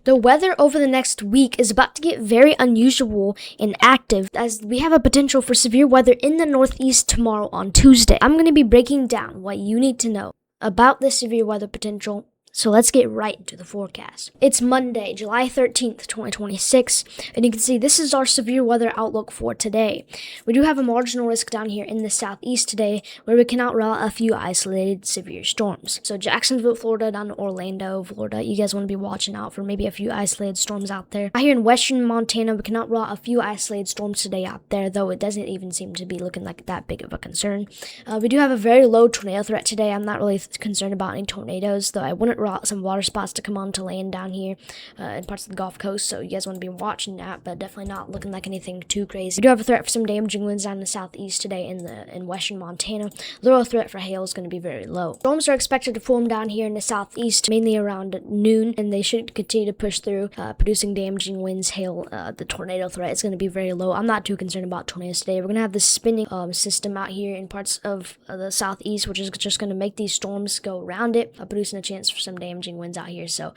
The weather over the next week is about to get very unusual and active as we have a potential for severe weather in the Northeast tomorrow on Tuesday. I'm going to be breaking down what you need to know about this severe weather potential. So let's get right into the forecast. It's Monday, July 13th, 2026, and you can see this is our severe weather outlook for today. We do have a marginal risk down here in the southeast today where we can outrun a few isolated severe storms. So Jacksonville, Florida, down to Orlando, Florida, you guys want to be watching out for maybe a few isolated storms out there. Out here in western Montana, we can outrun a few isolated storms today out there, though it doesn't even seem to be looking like that big of a concern. We do have a very low tornado threat today. I'm not really concerned about any tornadoes, though I wouldn't rule out some water spots to come on to land down here in parts of the Gulf Coast, so you guys want to be watching that, but definitely not looking like anything too crazy. We do have a threat for some damaging winds down in the southeast today in western Montana. The real threat for hail is going to be very low. Storms are expected to form down here in the southeast, mainly around noon, and they should continue to push through, producing damaging winds, hail. The tornado threat is going to be very low. I'm not too concerned about tornadoes today. We're going to have this spinning system out here in parts of the southeast, which is just going to make these storms go around it, producing a chance for some damaging winds out here. So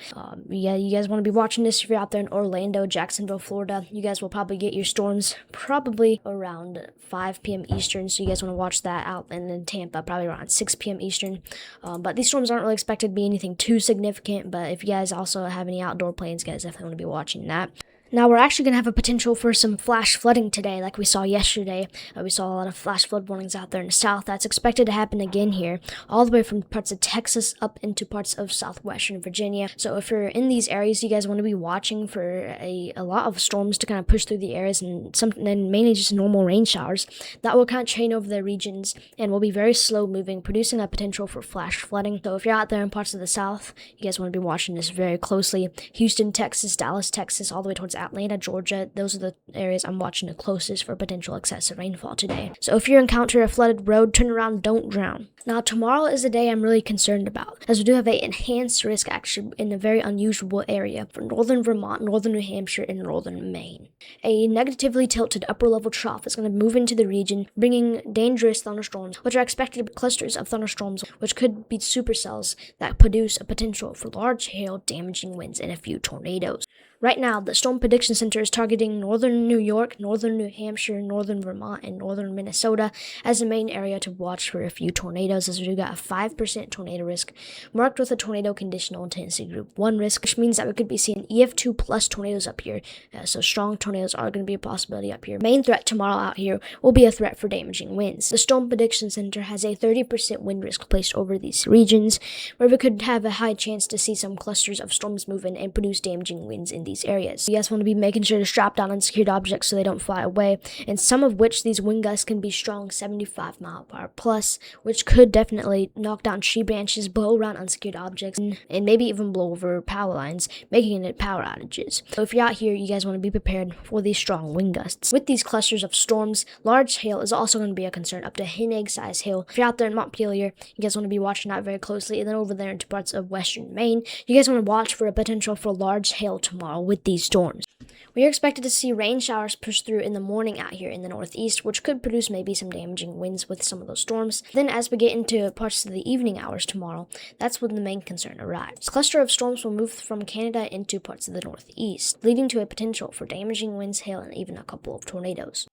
yeah, you guys want to be watching this if you're out there in Orlando, Jacksonville, Florida. You guys will probably get your storms probably around 5 p.m. Eastern, so you guys want to watch that out. And in Tampa, probably around 6 p.m. Eastern. But these storms aren't really expected to be anything too significant, but if you guys also have any outdoor plans, you guys definitely want to be watching that. Now, we're actually going to have a potential for some flash flooding today, like we saw yesterday. We saw a lot of flash flood warnings out there in the south. That's expected to happen again here, all the way from parts of Texas up into parts of southwestern Virginia. So if you're in these areas, you guys want to be watching for a lot of storms to kind of push through the areas and mainly just normal rain showers. That will kind of train over the regions and will be very slow moving, producing a potential for flash flooding. So if you're out there in parts of the south, you guys want to be watching this very closely. Houston, Texas, Dallas, Texas, all the way towards Atlanta, Georgia, those are the areas I'm watching the closest for potential excessive rainfall today. So if you encounter a flooded road, turn around, don't drown. Now, tomorrow is a day I'm really concerned about, as we do have an enhanced risk action in a very unusual area for northern Vermont, northern New Hampshire, and northern Maine. A negatively tilted upper-level trough is going to move into the region, bringing dangerous thunderstorms, which are expected to be clusters of thunderstorms, which could be supercells that produce a potential for large hail, damaging winds, and a few tornadoes. Right now, the Storm Prediction Center is targeting northern New York, northern New Hampshire, northern Vermont, and northern Minnesota as the main area to watch for a few tornadoes, as we've got a 5% tornado risk marked with a tornado conditional intensity group 1 risk, which means that we could be seeing EF2 plus tornadoes up here. So strong tornadoes are going to be a possibility up here. Main threat tomorrow out here will be a threat for damaging winds. The Storm Prediction Center has a 30% wind risk placed over these regions, where we could have a high chance to see some clusters of storms move in and produce damaging winds in these areas. You guys want to be making sure to strap down unsecured objects so they don't fly away, and some of which these wind gusts can be strong 75 mile per hour plus, which could definitely knock down tree branches, blow around unsecured objects, and maybe even blow over power lines, making it power outages. So if you're out here, you guys want to be prepared for these strong wind gusts. With these clusters of storms, large hail is also going to be a concern, up to hen egg size hail. If you're out there in Montpelier, you guys want to be watching that very closely, and then over there into parts of western Maine, you guys want to watch for a potential for large hail tomorrow with these storms. We are expected to see rain showers push through in the morning out here in the northeast, which could produce maybe some damaging winds with some of those storms. Then as we get into parts of the evening hours tomorrow, that's when the main concern arrives. A cluster of storms will move from Canada into parts of the northeast, leading to a potential for damaging winds, hail, and even a couple of tornadoes.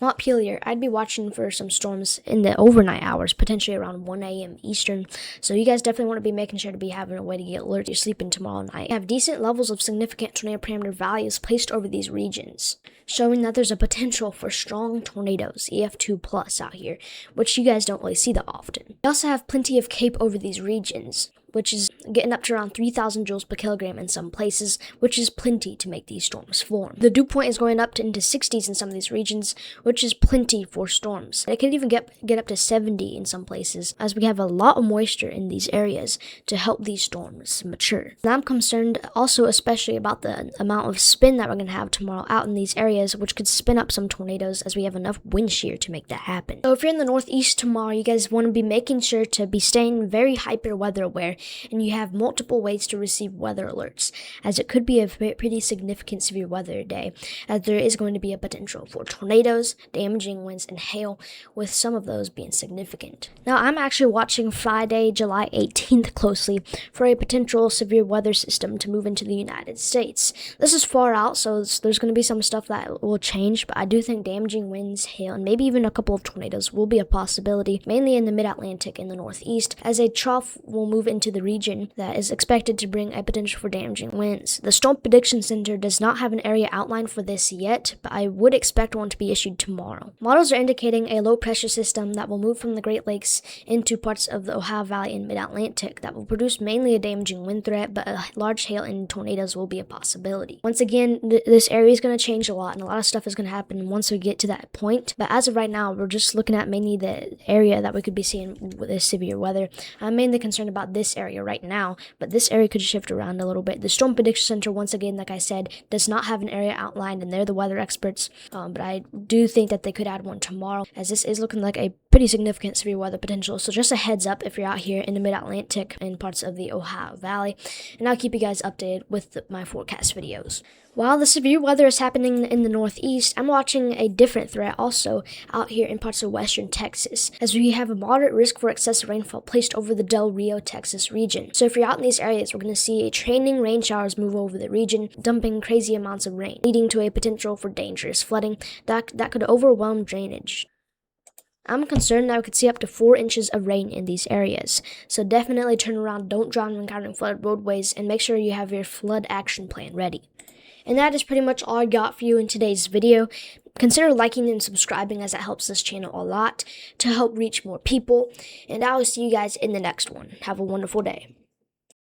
Montpelier, I'd be watching for some storms in the overnight hours, potentially around 1 a.m. Eastern. So you guys definitely want to be making sure to be having a way to get alert to your sleeping tomorrow night. You have decent levels of significant tornado parameter values placed over these regions, showing that there's a potential for strong tornadoes, EF2 plus out here, which you guys don't really see that often. We also have plenty of CAPE over these regions, which is getting up to around 3,000 joules per kilogram in some places, which is plenty to make these storms form. The dew point is going up into 60s in some of these regions, which is plenty for storms. It could even get up to 70 in some places, as we have a lot of moisture in these areas to help these storms mature. Now I'm concerned also especially about the amount of spin that we're going to have tomorrow out in these areas, which could spin up some tornadoes as we have enough wind shear to make that happen. So if you're in the northeast tomorrow, you guys want to be making sure to be staying very hyper weather aware and you have multiple ways to receive weather alerts, as it could be a pretty significant severe weather day, as there is going to be a potential for tornadoes, damaging winds, and hail, with some of those being significant. Now, I'm actually watching Friday, July 18th closely for a potential severe weather system to move into the United States. This is far out, so there's going to be some stuff that will change, but I do think damaging winds, hail, and maybe even a couple of tornadoes will be a possibility, mainly in the mid-Atlantic and the Northeast, as a trough will move into the region that is expected to bring a potential for damaging winds. The Storm Prediction Center does not have an area outline for this yet, but I would expect one to be issued tomorrow. Models are indicating a low-pressure system that will move from the Great Lakes into parts of the Ohio Valley and mid-Atlantic that will produce mainly a damaging wind threat, but a large hail and tornadoes will be a possibility. Once again, this area is going to change a lot, and a lot of stuff is going to happen once we get to that point, but as of right now, we're just looking at mainly the area that we could be seeing with this severe weather. I'm mainly concerned about this area right now, but this area could shift around a little bit. The Storm Prediction Center, once again, like I said, does not have an area outlined, and they're the weather experts, but I do think that they could add one tomorrow, as this is looking like a pretty significant severe weather potential. So just a heads up if you're out here in the mid-Atlantic and parts of the Ohio Valley, and I'll keep you guys updated with my forecast videos. While the severe weather is happening in the Northeast, I'm watching a different threat also out here in parts of western Texas, as we have a moderate risk for excessive rainfall placed over the Del Rio, Texas region. So if you're out in these areas, we're going to see a training rain showers move over the region, dumping crazy amounts of rain, leading to a potential for dangerous flooding that could overwhelm drainage. I'm concerned that we could see up to 4 inches of rain in these areas, so definitely turn around, don't drown when encountering flooded roadways, and make sure you have your flood action plan ready. And that is pretty much all I got for you in today's video. Consider liking and subscribing, as that helps this channel a lot to help reach more people, and I will see you guys in the next one. Have a wonderful day.